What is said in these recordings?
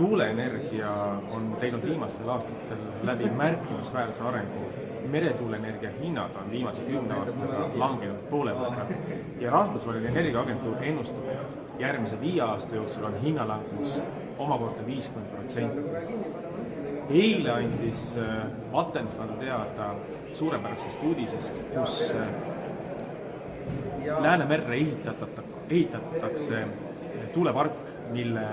Tuuleenergia on teinud viimastel aastatel läbi märkimisväärse arengu. Meretuuleenergia hinnad on viimase 10 aastaga langenud poole võrra ja Rahvusvaheline Energiaagentuur ennustab, et järgmise 5 aasta jooksul on hinnalangus omakorda 50%. Eile andis Vattenfall teada suurepärasest uudisest, kus Läänemerre ehitatakse tuulepark, mille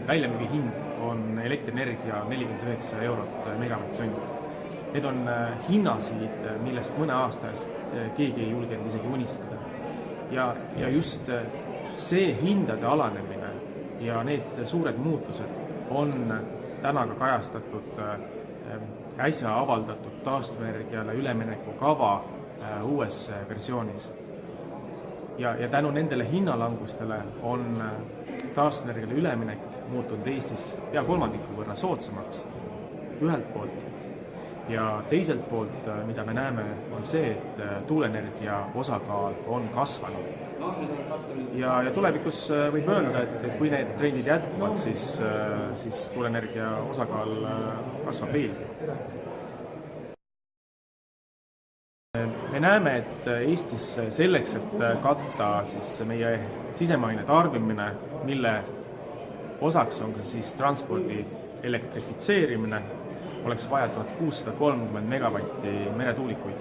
väljamüügihind on elektrienergia 49 eurot megavatt-tund. Need on hinnasid, millest mõne aasta eest keegi ei julgenud isegi unistada. Ja just see hindade alanemine ja need suured muutused on täna ka kajastatud äsja avaldatud taastuvenergiale ülemineku kava uues versioonis. Ja tänu nendele hinnalangustele on taastuvenergiale üleminek muutunud Eestis pea kolmandiku võrra soodsamaks ühelt poolt. Ja teiselt poolt, mida me näeme, on see, et tuuleenergia osakaal on kasvanud. Ja tulevikus võib öelda, et kui need trendid jätkuvad, siis tuuleenergia osakaal kasvab veelgi. Me näeme, et Eestis selleks, et katta meie sisemaine tarbimine, mille osaks on ka transpordi elektrifitseerimine, oleks vaja 1630 megavatti meretuulikuid.